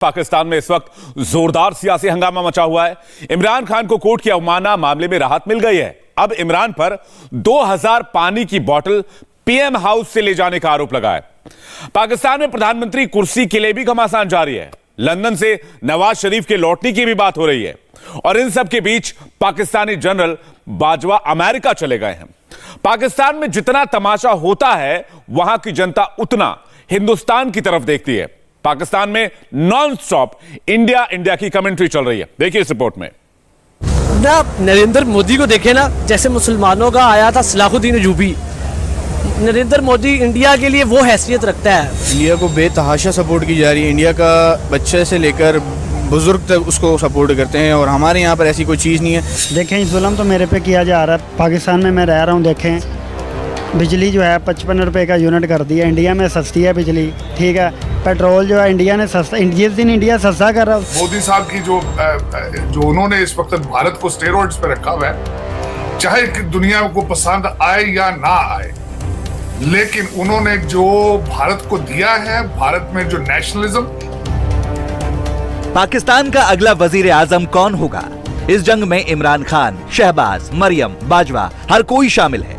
पाकिस्तान में इस वक्त जोरदार सियासी हंगामा मचा हुआ है। इमरान खान को कोर्ट की अवमानना मामले में राहत मिल गई है। अब इमरान पर 2000 पानी की बोतल पीएम हाउस से ले जाने का आरोप लगा है। पाकिस्तान में प्रधानमंत्री कुर्सी के लिए भी घमासान जारी है। लंदन से नवाज शरीफ के लौटने की भी बात हो रही है और इन सब के बीच पाकिस्तानी जनरल बाजवा अमेरिका चले गए हैं। पाकिस्तान में जितना तमाशा होता है वहां की जनता उतना हिंदुस्तान की तरफ देखती है। पाकिस्तान में नॉन स्टॉप इंडिया इंडिया की कमेंट्री चल रही है। देखिए इस रिपोर्ट में। ना नरेंद्र मोदी को देखे ना, जैसे मुसलमानों का आया था सलाहुद्दीन अयूबी। नरेंद्र मोदी इंडिया के लिए वो हैसियत रखता है। इंडिया को बेतहाशा सपोर्ट की जा रही है। इंडिया का बच्चे से लेकर बुजुर्ग तक उसको सपोर्ट करते हैं और हमारे यहाँ पर ऐसी कोई चीज़ नहीं है। देखें, जुल्म तो मेरे पे किया जा रहा है। पाकिस्तान में मैं रह रहा हूँ, देखें बिजली जो है 55 रुपये का यूनिट कर दिया। इंडिया में सस्ती है बिजली, ठीक है। पेट्रोल जो है इंडिया ने सस्ता, जिस दिन इंडिया सस्ता कर रहा है। मोदी साहब की जो उन्होंने इस वक्त भारत को स्टेरॉइड्स पे रखा हुआ है, चाहे दुनिया को पसंद आए या ना आए, लेकिन उन्होंने जो भारत को दिया है, भारत में जो नेशनलिज्म। पाकिस्तान का अगला वजीर आजम कौन होगा? इस जंग में इमरान खान, शहबाज, मरियम, बाजवा हर कोई शामिल है।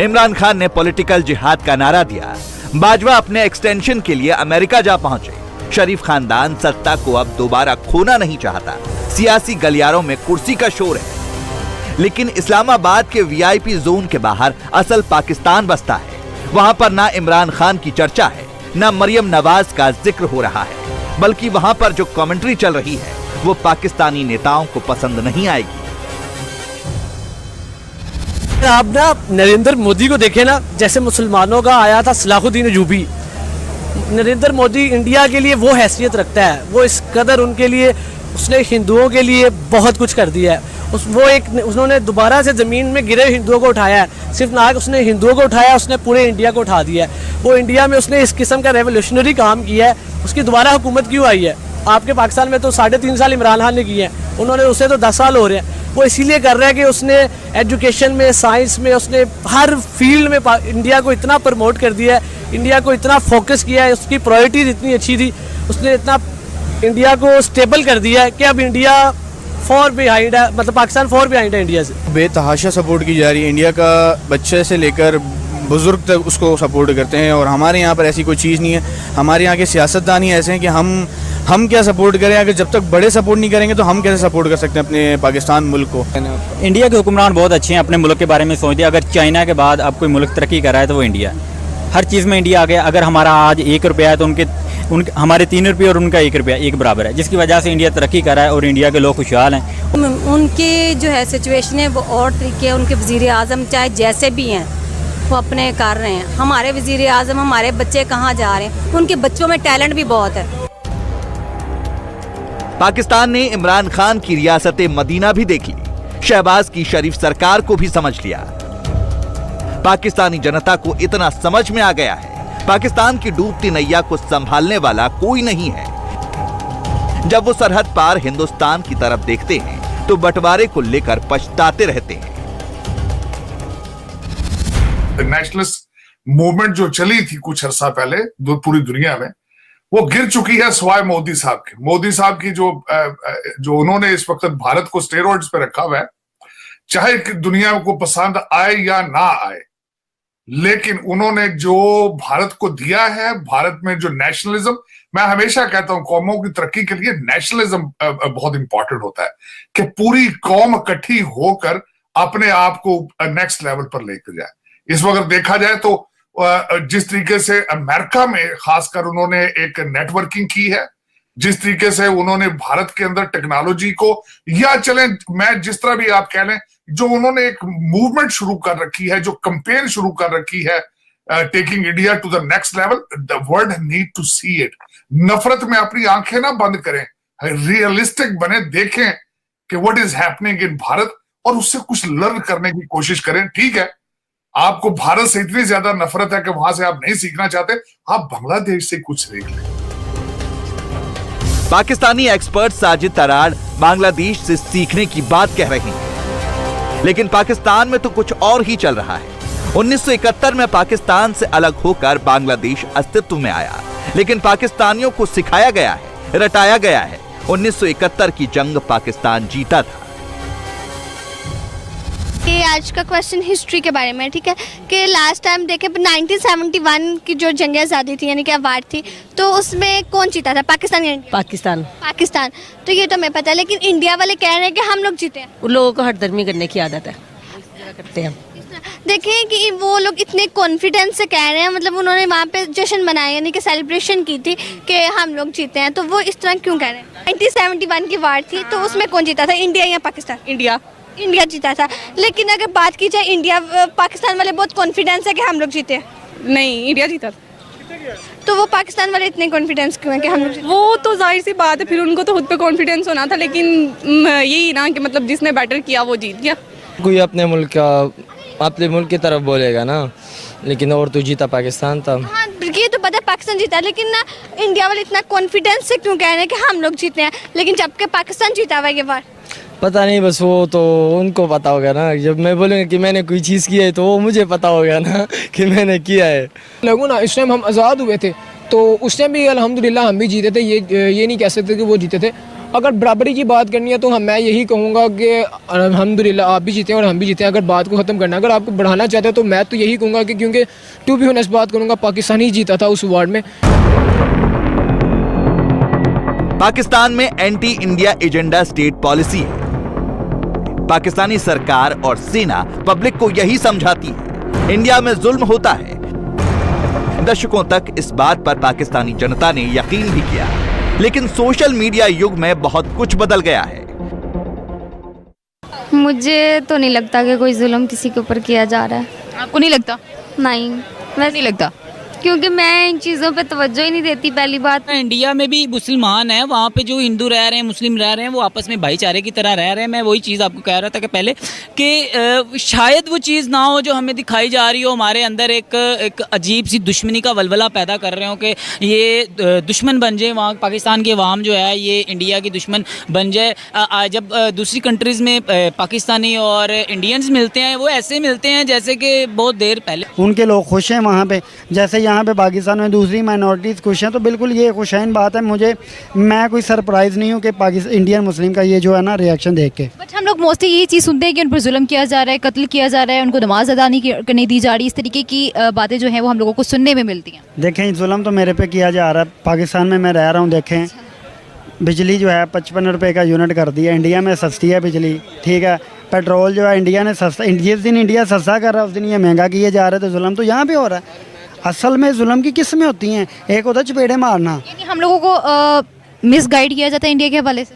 इमरान खान ने पॉलिटिकल जिहाद का नारा दिया। बाजवा अपने एक्सटेंशन के लिए अमेरिका जा पहुंचे। शरीफ खानदान सत्ता को अब दोबारा खोना नहीं चाहता। सियासी गलियारों में कुर्सी का शोर है, लेकिन इस्लामाबाद के वीआईपी जोन के बाहर असल पाकिस्तान बसता है। वहां पर ना इमरान खान की चर्चा है, ना मरियम नवाज का जिक्र हो रहा है, बल्कि वहां पर जो कमेंट्री चल रही है वो पाकिस्तानी नेताओं को पसंद नहीं आएगी। आप ना नरेंद्र मोदी को देखे ना, जैसे मुसलमानों का आया था सलाहुद्दीन अयूबी। नरेंद्र मोदी इंडिया के लिए वो हैसियत रखता है। वो इस कदर उनके लिए, उसने हिंदुओं के लिए बहुत कुछ कर दिया है। उन्होंने दोबारा से जमीन में गिरे हिंदुओं को उठाया है। सिर्फ ना उसने हिंदुओं को उठाया, उसने पूरे इंडिया को उठा दिया है। वो इंडिया में उसने इस किस्म का रेवोल्यूशनरी काम किया है। उसकी दोबारा हुकूमत क्यों आई है? आपके पाकिस्तान में तो 3.5 साल इमरान खान ने किए हैं, उन्होंने उसे तो 10 साल हो रहे हैं। वो इसीलिए कर रहा है कि उसने एजुकेशन में, साइंस में, उसने हर फील्ड में इंडिया को इतना प्रमोट कर दिया है, इंडिया को इतना फोकस किया है। उसकी प्रायोरिटीज इतनी अच्छी थी, उसने इतना इंडिया को स्टेबल कर दिया है कि अब इंडिया फॉर बिहाइंड है, मतलब पाकिस्तान फॉर बिहाइंड है इंडिया से। बेतहाशा सपोर्ट की जा रही है। इंडिया का बच्चे से लेकर बुजुर्ग तक उसको सपोर्ट करते हैं और हमारे यहाँ पर ऐसी कोई चीज़ नहीं है। हमारे यहाँ के सियासतदान ही ऐसे हैं कि हम क्या सपोर्ट करें? अगर जब तक बड़े सपोर्ट नहीं करेंगे तो हम कैसे सपोर्ट कर सकते हैं अपने पाकिस्तान मुल्क को? इंडिया के हुक्मरान बहुत अच्छे हैं, अपने मुल्क के बारे में सोचते हैं। अगर चाइना के बाद अब कोई मुल्क तरक्की कर रहा है तो वो इंडिया है। हर चीज़ में इंडिया आ गया। अगर हमारा आज 1 रुपया है तो हमारे 3 रुपये और उनका 1 रुपया एक बराबर है, जिसकी वजह से इंडिया तरक्की कर रहा है और इंडिया के लोग खुशहाल हैं। उनकी जो है सिचुएशन है वो और तरीके, उनके वज़ीर आज़म चाहे जैसे भी हैं वो अपने कर रहे हैं। हमारे वज़ीर आज़म, हमारे बच्चे कहाँ जा रहे हैं? उनके बच्चों में टैलेंट भी बहुत है। पाकिस्तान ने इमरान खान की रियासत मदीना भी देख ली, शहबाज की शरीफ सरकार को भी समझ लिया। पाकिस्तानी जनता को इतना समझ में आ गया है, पाकिस्तान की डूबती नैया को संभालने वाला कोई नहीं है। जब वो सरहद पार हिंदुस्तान की तरफ देखते हैं तो बंटवारे को लेकर पछताते रहते हैं। नेशनलिस्ट मूवमेंट जो चली थी कुछ अर्सा पहले पूरी दुनिया में, वो गिर चुकी है सिवाय मोदी साहब के। मोदी साहब की जो उन्होंने इस वक्त भारत को स्टेरॉइड्स पे रखा हुआ है, चाहे दुनिया को पसंद आए या ना आए, लेकिन उन्होंने जो भारत को दिया है, भारत में जो नेशनलिज्म, मैं हमेशा कहता हूं कौमों की तरक्की के लिए नेशनलिज्म बहुत इंपॉर्टेंट होता है कि पूरी कौम इकट्ठी होकर अपने आप को नेक्स्ट लेवल पर लेकर जाए। इस वक्त देखा जाए तो जिस तरीके से अमेरिका में खासकर उन्होंने एक नेटवर्किंग की है, जिस तरीके से उन्होंने भारत के अंदर टेक्नोलॉजी को, या चलें मैं जिस तरह भी आप कह लें, जो उन्होंने एक मूवमेंट शुरू कर रखी है, जो कैंपेन शुरू कर रखी है, taking India to the next level, the world need to see it. नफरत में अपनी आंखें ना बंद करें, रियलिस्टिक बने, देखें कि what is happening in Bharat और उससे कुछ लर्न करने की कोशिश करें। ठीक है, आपको भारत से इतनी ज्यादा नफरत है कि वहां से आप नहीं सीखना चाहते, आप बांग्लादेश से कुछ सीख लें। पाकिस्तानी एक्सपर्ट साजिद तराड़ बांग्लादेश से सीखने की बात कह रहे हैं, लेकिन पाकिस्तान में तो कुछ और ही चल रहा है। 1971 में पाकिस्तान से अलग होकर बांग्लादेश अस्तित्व में आया, लेकिन पाकिस्तानियों को सिखाया गया है रटाया गया है। 1971 की जंग पाकिस्तान जीता था। ये आज का क्वेश्चन हिस्ट्री के बारे में, ठीक है, कि लास्ट टाइम देखे 1971 की जो जंग आज़ादी थी यानी कि वार थी, तो उसमें कौन जीता था, पाकिस्तान या इंडिया? पाकिस्तान। पाकिस्तान। तो ये तो हमें पता है, लेकिन इंडिया वाले कह रहे हैं कि हम लोग जीते हैं। उन लोगों को हठधर्मी करने की आदत है, करते हैं। देखें कि वो लोग इतने कॉन्फिडेंस से कह रहे हैं, मतलब उन्होंने वहाँ पे जश्न मनाया यानी कि सेलिब्रेशन की थी कि हम लोग जीते हैं, तो वो इस तरह क्यों कह रहे हैं? 1971 की वार थी, तो उसमें कौन जीता था, इंडिया या पाकिस्तान? इंडिया। इंडिया जीता था। लेकिन अगर बात की जाए इंडिया, पाकिस्तान वाले बहुत कॉन्फिडेंस है कि हम लोग जीते हैं। नहीं, इंडिया जीता। तो वो पाकिस्तान वाले इतने कॉन्फिडेंस क्यों हैं कि हम लोग जीते? वो तो जाहिर सी बात है, फिर उनको तो खुद पे कॉन्फिडेंस होना था, लेकिन यही ना कि मतलब जिसने बैटर किया वो जीत गया। कोई अपने मुल्क की तरफ बोलेगा ना, लेकिन और तो जीता पाकिस्तान था। हाँ, ये तो पता है पाकिस्तान जीता, लेकिन ना इंडिया वाले इतना कॉन्फिडेंस से क्यों कह रहे हैं कि हम लोग जीते हैं, लेकिन जबकि पाकिस्तान जीता हुआ है ये बार? पता नहीं, बस वो तो उनको पता होगा ना। जब मैं बोलूँगा कि मैंने कोई चीज़ की है तो वो मुझे पता होगा ना कि मैंने किया है। लोगों ना इस टाइम हम आज़ाद हुए थे, तो उस टाइम भी अल्हम्दुलिल्लाह हम भी जीते थे, ये नहीं कह सकते कि वो जीते थे। अगर बराबरी की बात करनी है तो मैं यही कहूँगा कि अल्हम्दुलिल्लाह आप भी जीते हैं और हम भी जीते हैं। अगर बात को ख़त्म करना, अगर आपको बढ़ाना चाहते हैं तो मैं तो यही कहूँगा कि, क्योंकि टू बी ऑनेस्ट बात करूँगा, पाकिस्तान ही जीता था उस वार्ड में। पाकिस्तान में anti India agenda state policy है। पाकिस्तानी सरकार और सेना पब्लिक को यही समझाती है इंडिया में जुल्म होता है। दशकों तक इस बात पर पाकिस्तानी जनता ने यकीन भी किया, लेकिन सोशल मीडिया युग में बहुत कुछ बदल गया है। मुझे तो नहीं लगता कि कोई जुल्म किसी के ऊपर किया जा रहा है। आपको नहीं लगता? नहीं, वैसे नहीं लगता, क्योंकि मैं इन चीज़ों पे तवज्जो ही नहीं देती। पहली बात, इंडिया में भी मुसलमान है, वहाँ पे जो हिंदू रह रहे हैं, मुस्लिम रह रहे हैं, वो आपस में भाईचारे की तरह रह रहे हैं। मैं वही चीज़ आपको कह रहा था कि पहले कि शायद वो चीज़ ना हो जो हमें दिखाई जा रही हो। हमारे अंदर एक अजीब सी दुश्मनी का वलवला पैदा कर रहे हो कि ये दुश्मन बन जाए, वहाँ पाकिस्तान के अवाम जो है ये इंडिया की दुश्मन बन जाए। जब दूसरी कंट्रीज़ में पाकिस्तानी और इंडियंस मिलते हैं, वो ऐसे मिलते हैं जैसे कि बहुत देर पहले। उनके लोग खुश हैं वहाँ पे, जैसे यहाँ पे पाकिस्तान में दूसरी माइनॉरिटीज़ खुश हैं, तो बिल्कुल ये खुशैन बात है। मैं कोई सरप्राइज़ नहीं हूँ कि पाकिस्तान इंडियन मुस्लिम का ये जो है ना रिएक्शन देख के। बट हम लोग मोस्टली यही चीज़ सुनते हैं कि उन पर जुल्म किया जा रहा है, कत्ल किया जा रहा है, उनको नमाज अदा नहीं करने दी जा रही। इस तरीके की बातें जो हैं वो हम लोगों को सुनने में मिलती हैं। देखें, जुल्म तो मेरे पे किया जा रहा है। पाकिस्तान में मैं रह रहा हूँ, देखें बिजली जो है 55 रुपये का यूनिट कर दिया। इंडिया में सस्ती है बिजली, ठीक है। पेट्रोल जो है इंडिया ने सस्ता, जिस दिन इंडिया सस्ता कर रहा है उस दिन ये महंगा किए जा रहा है। तो जुल्म तो यहाँ पे हो रहा है। असल में जुल्म की किस्में होती हैं, एक होता है चपेड़े मारना। यानी हम लोगों को मिसगाइड किया जाता है इंडिया के हवाले से।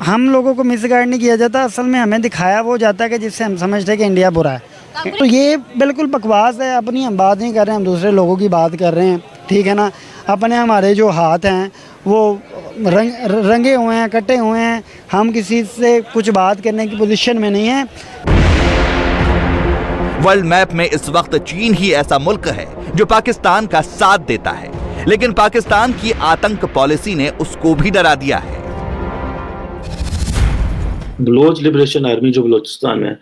हम लोगों को मिसगाइड नहीं किया जाता, असल में हमें दिखाया वो जाता है कि जिससे हम समझते हैं कि इंडिया बुरा है। तो ये बिल्कुल बकवास है। अपनी हम बात नहीं कर रहे हैं, हम दूसरे लोगों की बात कर रहे हैं, ठीक है ना। अपने हमारे जो हाथ हैं वो रंगे हुए हैं, कटे हुए हैं। हम किसी से कुछ बात करने की पोजीशन में नहीं हैं। वर्ल्ड मैप में इस वक्त चीन ही ऐसा मुल्क है जो पाकिस्तान का साथ देता है, लेकिन पाकिस्तान की आतंक पॉलिसी ने उसको भी डरा दिया है। बलोच लिबरेशन आर्मी जो बलोचिस्तान में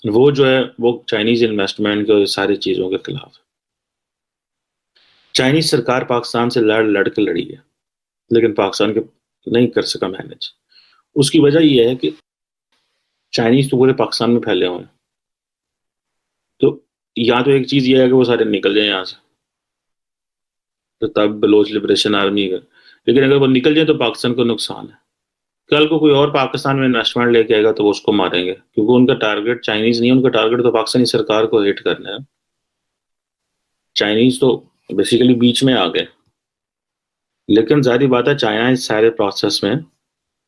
वो जो है वो चाइनीज इन्वेस्टमेंट के सारी चीजों के खिलाफ है। चाइनीज सरकार पाकिस्तान से लड़ के लड़ी है, लेकिन पाकिस्तान के नहीं कर सका मैनेज। उसकी वजह यह है कि चाइनीज तो पूरे पाकिस्तान में फैले हुए हैं। तो या तो एक चीज ये है कि वो सारे निकल जाए यहाँ से, तो तब बलोच लिबरेशन आर्मी का, लेकिन अगर वो निकल जाए तो पाकिस्तान को नुकसान है। कल को कोई और पाकिस्तान में इन्वेस्टमेंट लेके आएगा तो वो उसको मारेंगे, क्योंकि उनका टारगेट चाइनीज नहीं है, उनका टारगेट तो पाकिस्तानी सरकार को हिट करना है। चाइनीज तो बेसिकली बीच में आ गए, लेकिन जाहिर बात है चाइना इस सारे प्रोसेस में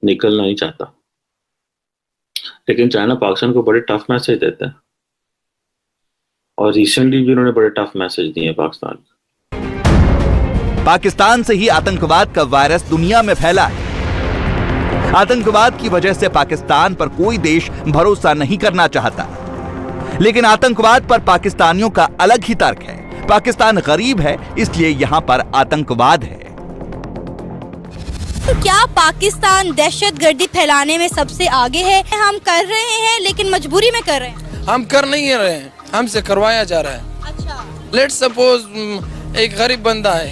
निकलना नहीं चाहता। लेकिन चाइना पाकिस्तान को बड़े टफ मैसेज देता है, और रिसेंटली भी उन्होंने बड़े टफ मैसेज दिए पाकिस्तान को। पाकिस्तान से ही आतंकवाद का वायरस दुनिया में फैला है। आतंकवाद की वजह से पाकिस्तान पर कोई देश भरोसा नहीं करना चाहता, लेकिन आतंकवाद पर पाकिस्तानियों का अलग ही तर्क है। पाकिस्तान गरीब है, इसलिए यहाँ पर आतंकवाद है। तो क्या पाकिस्तान दहशतगर्दी फैलाने में सबसे आगे है? हम कर रहे हैं, लेकिन मजबूरी में कर रहे हैं। हम कर नहीं रहे हैं, हमसे करवाया जा रहा है। अच्छा, लेट्स सपोज एक गरीब बंदा है,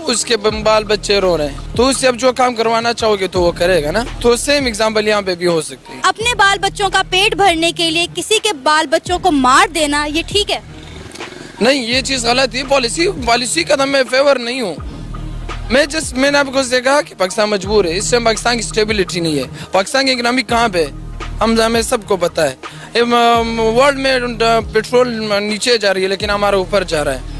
उसके बाल बच्चे रो रहे हैं, तो उससे अब जो काम करवाना चाहोगे तो वो करेगा ना। तो सेम एग्जाम्पल यहाँ पे भी हो सकती है। अपने बाल बच्चों का पेट भरने के लिए किसी के बाल बच्चों को मार देना ये ठीक है? नहीं, ये चीज गलत है। पॉलिसी का मैं फेवर नहीं हूँ। मैंने आपको देखा कि पाकिस्तान मजबूर है। इस टाइम पाकिस्तान की स्टेबिलिटी नहीं है। पाकिस्तान की इकोनॉमी कहाँ पे है हमें सबको पता है। वर्ल्ड में पेट्रोल नीचे जा रही है लेकिन हमारा ऊपर जा रहा है।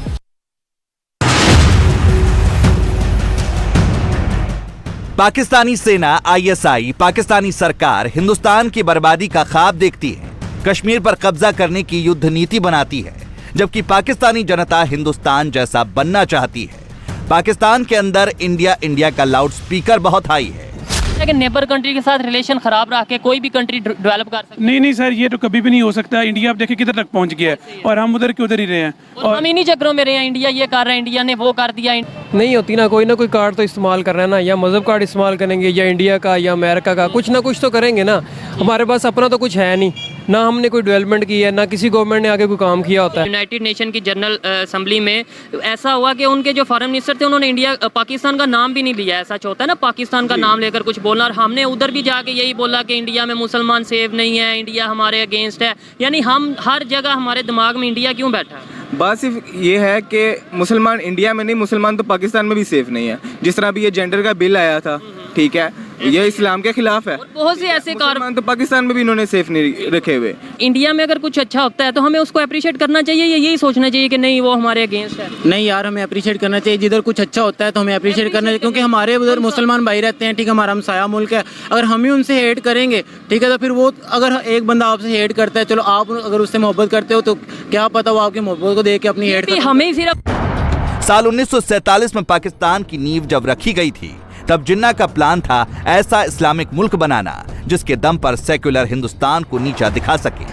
पाकिस्तानी सेना, आईएसआई, पाकिस्तानी सरकार हिंदुस्तान की बर्बादी का ख्वाब देखती है, कश्मीर पर कब्जा करने की युद्ध नीति बनाती है, जबकि पाकिस्तानी जनता हिंदुस्तान जैसा बनना चाहती है। पाकिस्तान के अंदर इंडिया का लाउड स्पीकर बहुत हाई है। कि नेबर कंट्री के साथ रिलेशन खराब रख के कोई भी कंट्री डेवलप कर सकती है? नहीं सर, ये तो कभी भी नहीं हो सकता। इंडिया आप देखिए किधर तक पहुंच गया है और हम उधर के उधर ही रहे हैं और हम इन्हीं चक्रों में रहे हैं। इंडिया ये कर रहा है, इंडिया ने वो कर दिया। नहीं होती ना कोई कार्ड तो इस्तेमाल कर रहे हैं ना, या मज़हब कार्ड इस्तेमाल करेंगे या इंडिया का या अमेरिका का, कुछ ना कुछ तो करेंगे ना। हमारे पास अपना तो कुछ है नहीं, ना हमने कोई डेवलपमेंट की है, ना किसी गवर्नमेंट ने आगे कोई काम किया होता है। यूनाइटेड नेशन की जनरल असेंबली में ऐसा हुआ कि उनके जो फॉरेन मिनिस्टर थे उन्होंने पाकिस्तान का नाम भी नहीं लिया। ऐसा होता है ना, पाकिस्तान का नाम लेकर कुछ बोलना, और हमने उधर भी जाके यही बोला कि इंडिया में मुसलमान सेफ नहीं है, इंडिया हमारे अगेंस्ट है। यानी हम हर जगह हमारे दिमाग में इंडिया क्यों बैठा है? बात सिर्फ ये है कि मुसलमान इंडिया में नहीं, मुसलमान तो पाकिस्तान में भी सेफ नहीं है। जिस तरह अभी ये जेंडर का बिल आया था, ठीक है, ये इस्लाम के खिलाफ है। बहुत से ऐसे मुसलमान तो पाकिस्तान में भी इन्होंने सेफ नहीं रखे हुए। इंडिया में अगर कुछ अच्छा होता है तो हमें उसको अप्रिशिएट करना चाहिए या यही सोचना चाहिए कि नहीं वो हमारे अगेंस्ट है? नहीं यार, हमें अप्रिशिएट करना चाहिए। जिधर कुछ अच्छा होता है तो हमें अप्रिशिएट करना चाहिए, क्योंकि हमारे उधर मुसलमान भाई रहते हैं, ठीक है, हमारा हमसाया मुल्क है। अगर हम ही उनसे हेट करेंगे, ठीक है, तो फिर वो अगर एक बंदा आपसे हेट करता है, चलो आप अगर उससे मोहब्बत करते हो तो क्या पता वो आपकी मोहब्बत को देख के अपनी हेट हमें सिर्फ। साल 1947 में पाकिस्तान की नींव जब रखी गई थी, तब जिन्ना का प्लान था ऐसा इस्लामिक मुल्क बनाना जिसके दम पर सेक्युलर हिंदुस्तान को नीचा दिखा सके।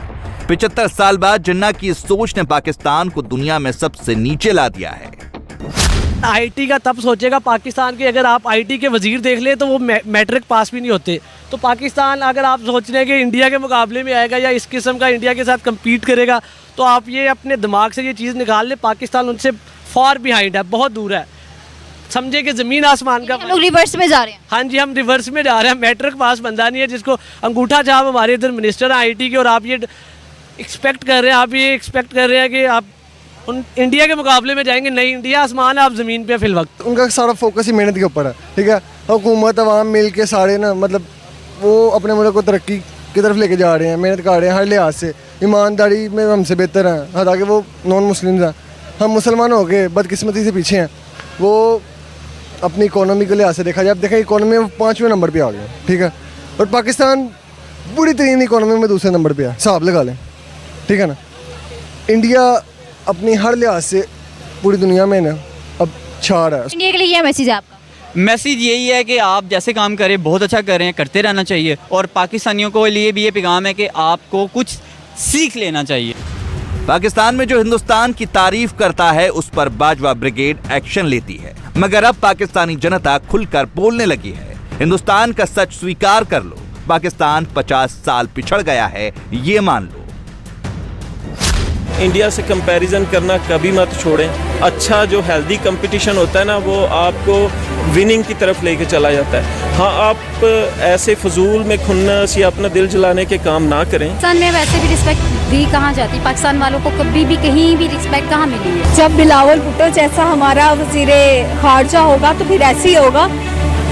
75 साल बाद जिन्ना की इस सोच ने पाकिस्तान को दुनिया में सबसे नीचे ला दिया है। आईटी का तब सोचेगा पाकिस्तान के, अगर आप आईटी के वजीर देख ले तो वो मैट्रिक पास भी नहीं होते। तो पाकिस्तान अगर आप सोच रहे हैं कि इंडिया के मुकाबले में आएगा या इस किस्म का इंडिया के साथ कम्पीट करेगा, तो आप ये अपने दिमाग से ये चीज़ निकाल ले, पाकिस्तान उनसे फॉर बिहाइंड है, बहुत दूर है। समझे कि ज़मीन आसमान का। हम लोग रिवर्स में जा रहे हैं। हाँ जी, हम रिवर्स में जा रहे हैं। मैट्रिक पास बंदा नहीं है जिसको अंगूठा छाप हमारे इधर मिनिस्टर हैं आईटी के, और आप ये एक्सपेक्ट कर रहे हैं कि आप उन इंडिया के मुकाबले में जाएंगे। नहीं, इंडिया आसमान है, आप ज़मीन पे फिल वक्त। उनका सारा फोकस ही मेहनत के ऊपर है, ठीक है। हुकूमत अवाम मिल के सारे ना, मतलब वो अपने मुल्क को तरक्की की तरफ लेके जा रहे हैं, मेहनत कर रहे हैं हर लिहाज से, ईमानदारी में हमसे बेहतर हैं, हालांकि वो नॉन मुस्लिम्स हैं। हम मुसलमान हो गए बदकिस्मती से पीछे हैं। वो अपनी इकोनॉमी के लिहाज से देखा जाए, अब देखें इकोनॉमी में 5वें नंबर पे आ गए, ठीक है, और पाकिस्तान बुरी तरीन इकोनॉमी में दूसरे नंबर पे है, हिसाब लगा लें, ठीक है ना। इंडिया अपनी हर लिहाज से पूरी दुनिया में ना अब छा रहा है। इंडिया के लिए यह मैसेज है आपका? मैसेज यही है कि आप जैसे काम करें, बहुत अच्छा कर रहे हैं, करते रहना चाहिए, और पाकिस्तानियों को लिए भी ये पैगाम है कि आपको कुछ सीख लेना चाहिए। पाकिस्तान में जो हिंदुस्तान की तारीफ करता है उस पर बाजवा ब्रिगेड एक्शन लेती है, मगर अब पाकिस्तानी जनता खुलकर बोलने लगी है। हिंदुस्तान का सच स्वीकार कर लो, पाकिस्तान 50 साल पिछड़ गया है, ये मान लो। इंडिया से कंपैरिजन करना कभी मत छोड़ें। अच्छा जो हेल्दी कंपटीशन होता है ना, वो आपको विनिंग की तरफ लेके चला जाता है। हाँ, आप ऐसे फजूल में खुन्नस या अपना दिल जलाने के काम ना करें। पाकिस्तान में वैसे भी रिस्पेक्ट दी कहाँ जाती, पाकिस्तान वालों को कभी भी कहीं भी रिस्पेक्ट कहाँ मिली है। जब बिलावल भुट्टो जैसा हमारा वजीरे खारजा होगा तो फिर ऐसे ही होगा।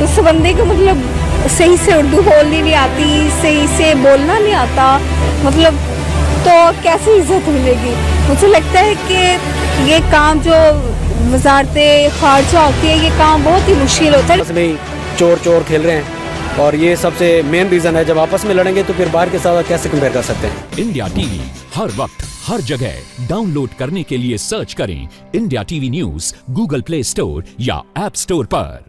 उस बंदे को मतलब सही से उर्दू बोलनी नहीं आती, सही से बोलना नहीं आता, मतलब तो कैसी इज्जत मिलेगी। मुझे लगता है कि ये काम जो वजारत खारजा होती है, ये काम बहुत ही मुश्किल होता है। में चोर खेल रहे हैं, और ये सबसे मेन रीज़न है। जब आपस में लड़ेंगे तो फिर बाहर के साथ कैसे कंपेयर कर सकते हैं। इंडिया टीवी हर वक्त हर जगह डाउनलोड करने के लिए सर्च करें India TV news Google play store या ऐप स्टोर पर।